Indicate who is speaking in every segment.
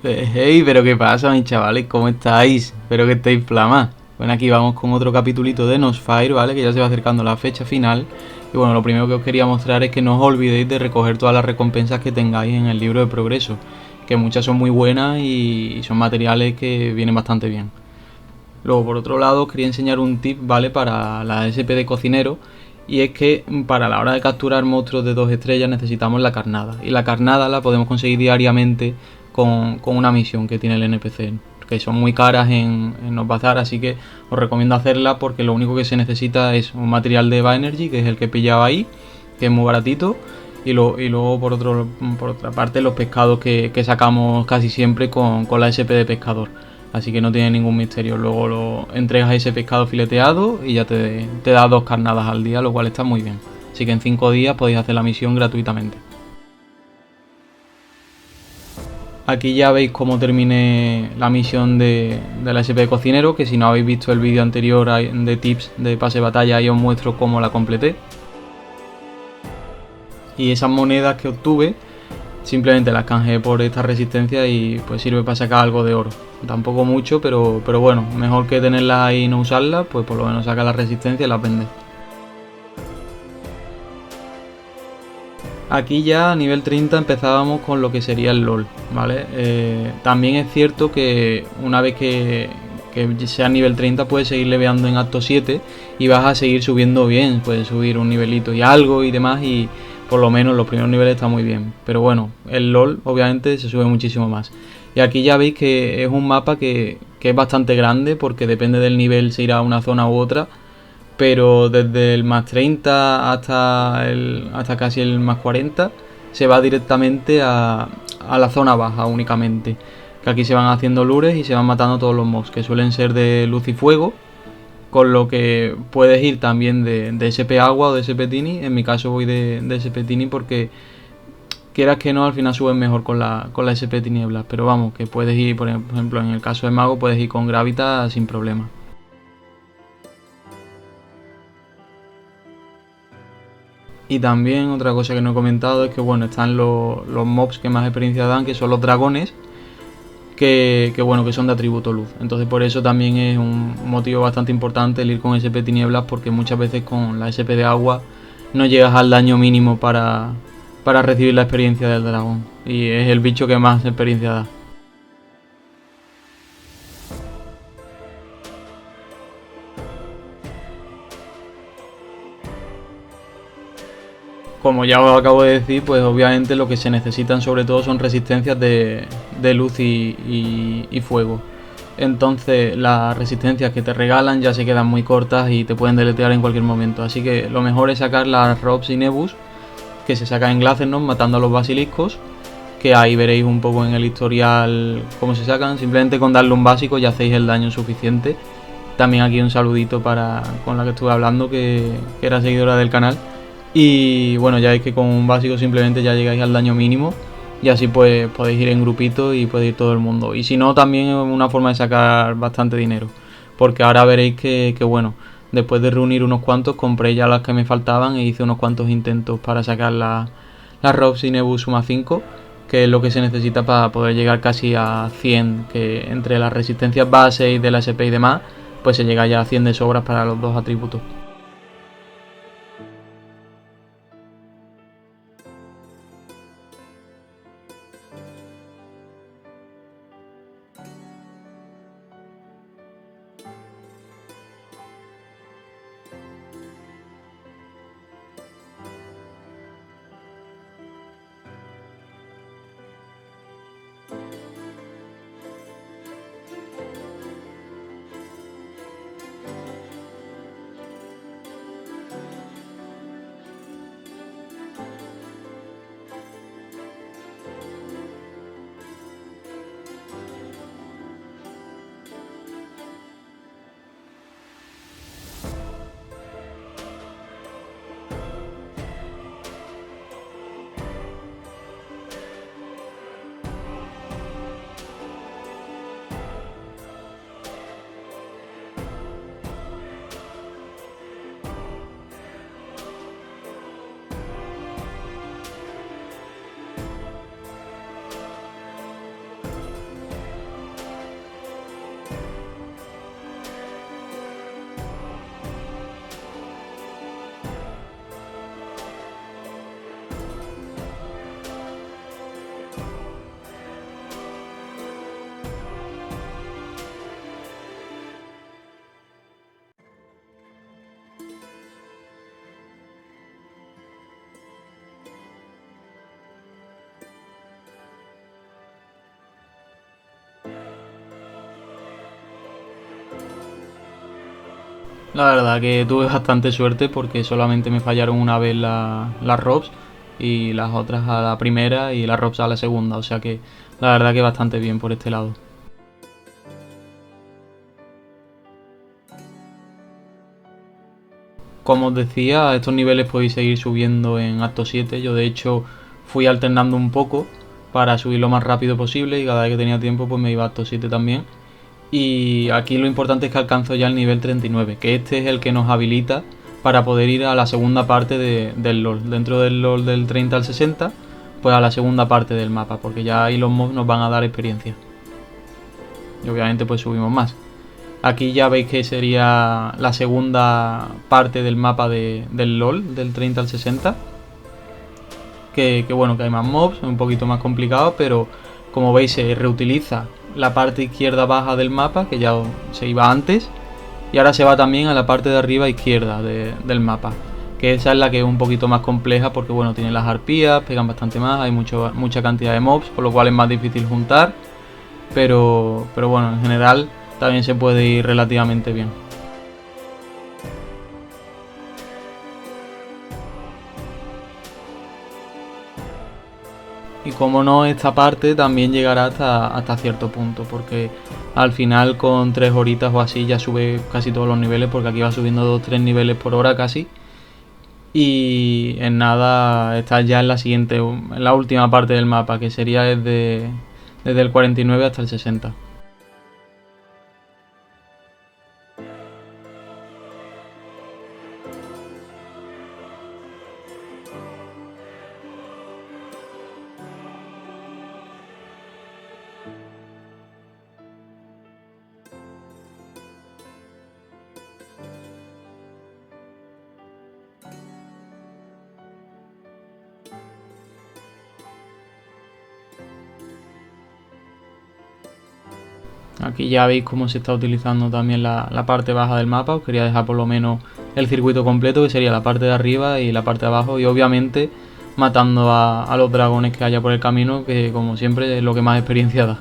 Speaker 1: Hey, pero qué pasa, mis chavales, ¿cómo estáis? Espero que estéis flamas. Bueno, aquí vamos con otro capitulito de Nosfire, ¿vale? Que ya se va acercando la fecha final. Y bueno, lo primero que os quería mostrar es que no os olvidéis de recoger todas las recompensas que tengáis en el libro de progreso, que muchas son muy buenas y son materiales que vienen bastante bien. Luego, por otro lado, os quería enseñar un tip, ¿vale? Para la SP de cocinero. Y es que para la hora de capturar monstruos de 2 estrellas necesitamos la carnada. Y la carnada la podemos conseguir diariamente con una misión que tiene el NPC. Que son muy caras en los bazar, así que os recomiendo hacerla porque lo único que se necesita es un material de Eva Energy, que es el que he pillado ahí, que es muy baratito. Y luego por otra parte los pescados que sacamos casi siempre con la SP de pescador. Así que no tiene ningún misterio. Luego lo entregas a ese pescado fileteado y ya te da 2 carnadas al día, lo cual está muy bien. Así que en 5 días podéis hacer la misión gratuitamente. Aquí ya veis cómo terminé la misión de la SP de cocinero, que si no habéis visto el vídeo anterior de tips de pase de batalla, ahí os muestro cómo la completé. Y esas monedas que obtuve simplemente las canjeé por esta resistencia y pues sirve para sacar algo de oro. Tampoco mucho, pero bueno, mejor que tenerlas ahí y no usarlas, pues por lo menos saca la resistencia y las vende. Aquí ya a nivel 30 empezábamos con lo que sería el LOL, ¿vale? También es cierto que una vez que sea nivel 30 puedes seguir leveando en acto 7 y vas a seguir subiendo bien, puedes subir un nivelito y algo y demás y por lo menos los primeros niveles están muy bien. Pero bueno, el LOL obviamente se sube muchísimo más. Y aquí ya veis que es un mapa que es bastante grande porque depende del nivel se irá a una zona u otra, pero desde el más 30 hasta casi el más 40 se va directamente a la zona baja únicamente. Que aquí se van haciendo lures y se van matando todos los mobs, que suelen ser de luz y fuego, con lo que puedes ir también de SP agua o de SP tini. En mi caso voy de SP tini porque quieras que no, al final subes mejor con la SP tinieblas. Pero vamos, que puedes ir, por ejemplo, en el caso de mago, puedes ir con Gravita sin problema. Y también otra cosa que no he comentado es que bueno, están los mobs que más experiencia dan, que son los dragones, bueno, que son de atributo luz. Entonces por eso también es un motivo bastante importante el ir con SP tinieblas, porque muchas veces con la SP de agua no llegas al daño mínimo para recibir la experiencia del dragón. Y es el bicho que más experiencia da. Como ya os acabo de decir, pues obviamente lo que se necesitan sobre todo son resistencias de luz y fuego. Entonces las resistencias que te regalan ya se quedan muy cortas y te pueden deletear en cualquier momento. Así que lo mejor es sacar las Robs y Nebus, que se sacan en Glacernos matando a los basiliscos, que ahí veréis un poco en el historial cómo se sacan. Simplemente con darle un básico ya hacéis el daño suficiente. También aquí un saludito para con la que estuve hablando, que era seguidora del canal. Y bueno, ya veis que con un básico simplemente ya llegáis al daño mínimo. Y así pues podéis ir en grupito y puede ir todo el mundo. Y si no, también es una forma de sacar bastante dinero. Porque ahora veréis que bueno, después de reunir unos cuantos, compré ya las que me faltaban e hice unos cuantos intentos para sacar la Robs y Nebus Suma 5, que es lo que se necesita para poder llegar casi a 100, que entre las resistencias base y de la SP y demás, pues se llega ya a 100 de sobras para los dos atributos. La verdad que tuve bastante suerte porque solamente me fallaron una vez las ROPS y las otras a la primera y las ROPS a la segunda, o sea que la verdad que bastante bien por este lado. Como os decía, a estos niveles podéis seguir subiendo en acto 7. Yo de hecho fui alternando un poco para subir lo más rápido posible y cada vez que tenía tiempo pues me iba a acto 7 también. Y aquí lo importante es que alcanzo ya el nivel 39, que este es el que nos habilita para poder ir a la segunda parte del LOL. Dentro del LOL del 30 al 60, pues a la segunda parte del mapa, porque ya ahí los mobs nos van a dar experiencia. Y obviamente pues subimos más. Aquí ya veis que sería la segunda parte del mapa del LOL, del 30 al 60. Que bueno, que hay más mobs, es un poquito más complicado, pero como veis se reutiliza la parte izquierda baja del mapa, que ya se iba antes, y ahora se va también a la parte de arriba izquierda del mapa, que esa es la que es un poquito más compleja porque bueno, tiene las arpías, pegan bastante más, hay mucha cantidad de mobs, por lo cual es más difícil juntar, pero bueno, en general también se puede ir relativamente bien. Y como no, esta parte también llegará hasta cierto punto, porque al final con 3 horitas o así ya sube casi todos los niveles, porque aquí va subiendo 2-3 niveles por hora casi. Y en nada está ya en la siguiente, en la última parte del mapa, que sería desde el 49 hasta el 60. Aquí ya veis cómo se está utilizando también la parte baja del mapa. Os quería dejar por lo menos el circuito completo, que sería la parte de arriba y la parte de abajo. Y obviamente matando a los dragones que haya por el camino, que como siempre es lo que más experiencia da.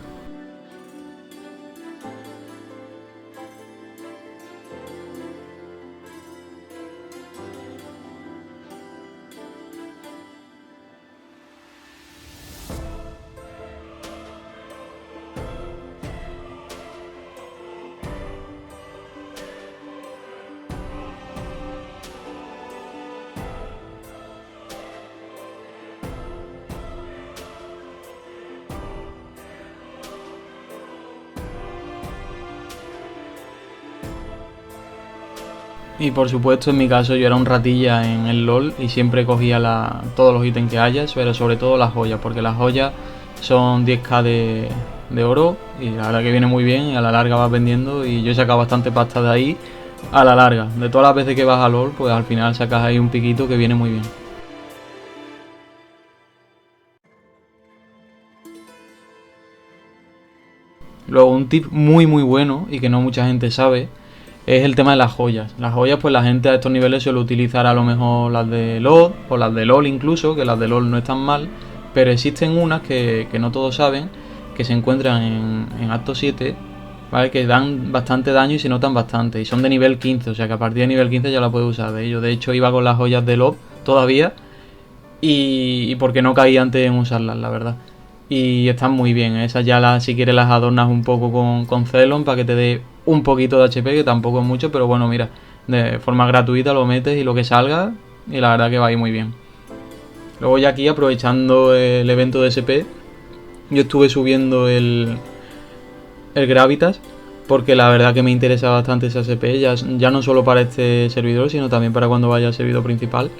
Speaker 1: Y por supuesto, en mi caso, yo era un ratilla en el LOL y siempre cogía todos los ítems que haya, pero sobre todo las joyas, porque las joyas son 10k de oro y la verdad que viene muy bien y a la larga vas vendiendo y yo he sacado bastante pasta de ahí a la larga. De todas las veces que vas a LOL, pues al final sacas ahí un piquito que viene muy bien. Luego un tip muy bueno y que no mucha gente sabe es el tema de las joyas. Las joyas pues la gente a estos niveles suele utilizar a lo mejor las de LOD o las de LOL incluso, que las de LOL no están mal, pero existen unas que no todos saben, que se encuentran en acto 7, ¿vale? Que dan bastante daño y se notan bastante, y son de nivel 15, o sea que a partir de nivel 15 ya la puedes usar. De ello, de hecho iba con las joyas de LOD todavía y porque no caí antes en usarlas, la verdad. Y están muy bien, esas ya si quieres las adornas un poco con Celon para que te dé un poquito de HP, que tampoco es mucho, pero bueno, mira, de forma gratuita lo metes y lo que salga, y la verdad que va a ir muy bien. Luego ya aquí, aprovechando el evento de SP, yo estuve subiendo el Gravitas, porque la verdad que me interesa bastante esa SP, ya no solo para este servidor, sino también para cuando vaya al servidor principal.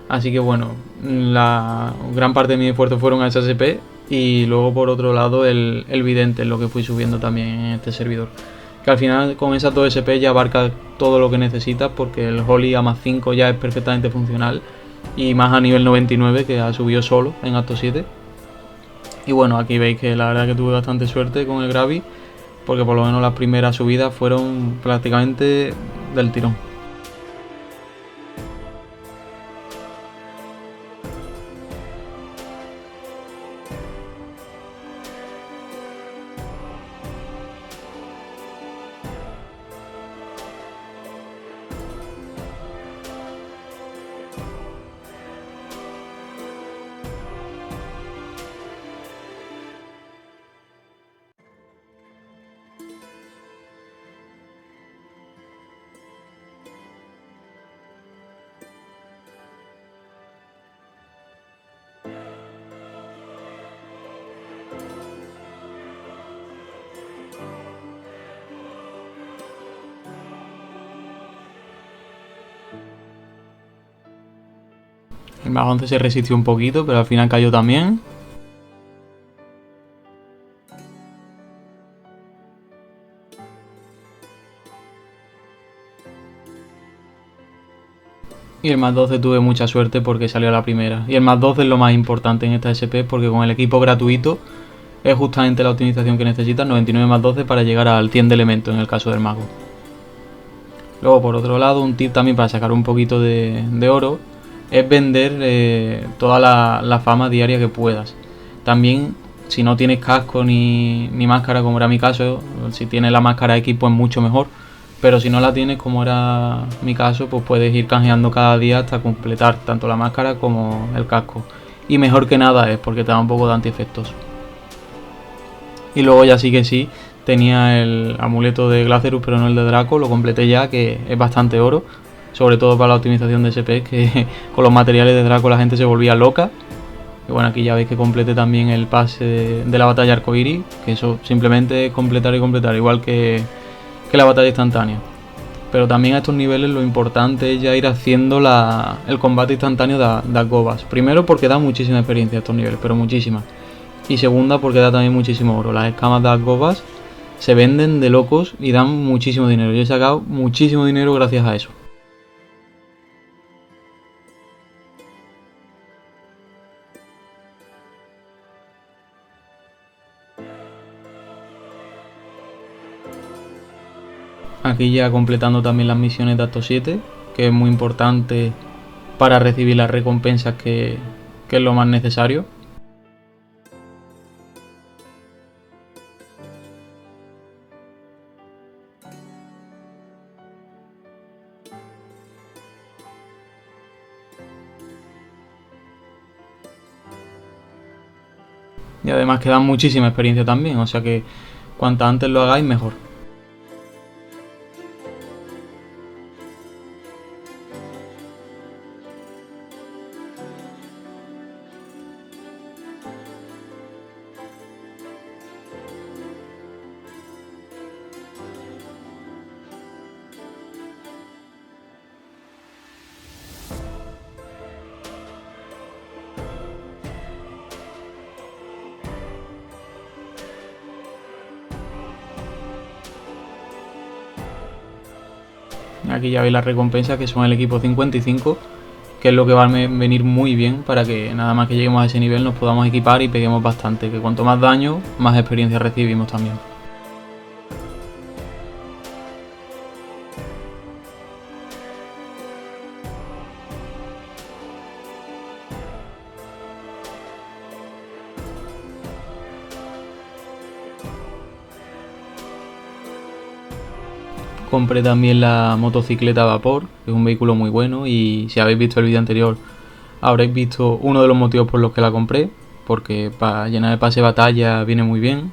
Speaker 1: Así que bueno, la gran parte de mi esfuerzo fueron a esa SP y luego por otro lado el vidente es lo que fui subiendo también en este servidor. Que al final con esas 2 SP ya abarca todo lo que necesitas, porque el Holy a más 5 ya es perfectamente funcional y más a nivel 99, que ha subido solo en acto 7. Y bueno, aquí veis que la verdad que tuve bastante suerte con el Gravi, porque por lo menos las primeras subidas fueron prácticamente del tirón. El más 11 se resistió un poquito, pero al final cayó también. Y el más 12 tuve mucha suerte porque salió a la primera. Y el más 12 es lo más importante en esta SP porque con el equipo gratuito es justamente la optimización que necesitas, 99 más 12 para llegar al 100 de elemento en el caso del mago. Luego por otro lado, un tip también para sacar un poquito de oro es vender toda la fama diaria que puedas. También si no tienes casco ni máscara, como era mi caso, si tienes la máscara X pues mucho mejor. Pero si no la tienes, como era mi caso, pues puedes ir canjeando cada día hasta completar tanto la máscara como el casco. Y mejor que nada es porque te da un poco de antiefectos. Y luego ya sí que sí, tenía el amuleto de Glacerus, pero no el de Draco, lo completé ya, que es bastante oro. Sobre todo para la optimización de SP, que con los materiales de Draco la gente se volvía loca. Y bueno, aquí ya veis que completé también el pase de la batalla arcoiris, que eso simplemente es completar y completar, igual que la batalla instantánea. Pero también a estos niveles lo importante es ya ir haciendo el combate instantáneo de Agobas. Primero porque da muchísima experiencia a estos niveles, pero muchísima. Y segunda porque da también muchísimo oro. Las escamas de Agobas se venden de locos y dan muchísimo dinero. Yo he sacado muchísimo dinero gracias a eso. Aquí ya completando también las misiones de Acto 7, que es muy importante para recibir las recompensas, que es lo más necesario. Y además que dan muchísima experiencia también, o sea que cuanto antes lo hagáis mejor. Aquí ya veis las recompensas, que son el equipo 55, que es lo que va a venir muy bien para que nada más que lleguemos a ese nivel nos podamos equipar y peguemos bastante, que cuanto más daño, más experiencia recibimos también. Compré también la motocicleta a vapor, que es un vehículo muy bueno, y si habéis visto el vídeo anterior habréis visto uno de los motivos por los que la compré, porque para llenar el pase de batalla viene muy bien.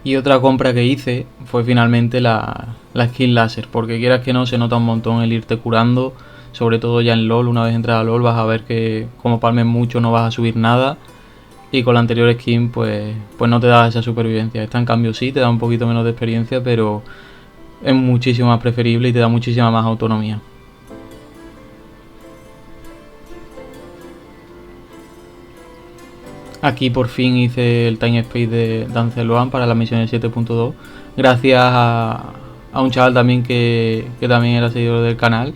Speaker 1: Y otra compra que hice fue finalmente la skin láser, porque quieras que no se nota un montón el irte curando, sobre todo ya en LoL. Una vez entras a LoL vas a ver que como palmes mucho no vas a subir nada, y con la anterior skin pues no te da esa supervivencia. Esta en cambio sí, te da un poquito menos de experiencia, pero es muchísimo más preferible y te da muchísima más autonomía. Aquí por fin hice el time space de Danceloan para las misiones 7.2, gracias a un chaval también que también era seguidor del canal.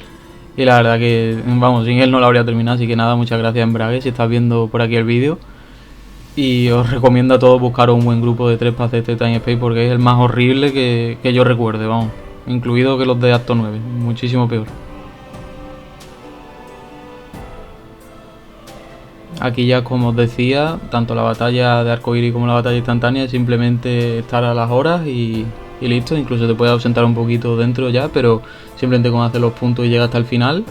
Speaker 1: Y la verdad que, vamos, sin él no lo habría terminado, así que nada, muchas gracias Embrague si estás viendo por aquí el vídeo. Y os recomiendo a todos buscaros un buen grupo de 3 para hacer este time space, porque es el más horrible que yo recuerde, vamos. Incluido que los de Acto 9, muchísimo peor. Aquí ya, como os decía, tanto la batalla de arcoiris como la batalla instantánea es simplemente estar a las horas y listo. Incluso te puedes ausentar un poquito dentro ya, pero simplemente con hacer los puntos y llegar hasta el final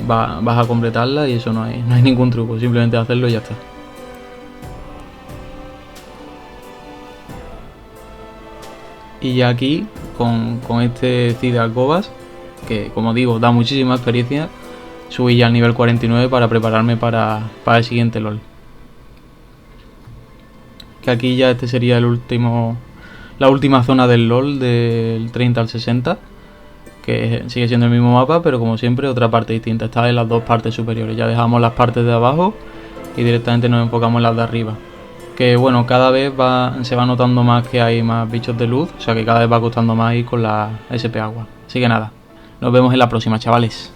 Speaker 1: vas a completarla, y eso no hay ningún truco, simplemente hacerlo y ya está. Y ya aquí con este Cid Alcobas, que como digo da muchísima experiencia, subí ya al nivel 49 para prepararme para el siguiente LOL. Que aquí ya este sería la última zona del LOL, del 30 al 60. Que sigue siendo el mismo mapa, pero como siempre otra parte distinta. Está en las dos partes superiores. Ya dejamos las partes de abajo y directamente nos enfocamos en las de arriba. Que bueno, cada vez se va notando más que hay más bichos de luz. O sea que cada vez va costando más ir con la SP agua. Así que nada, nos vemos en la próxima, chavales.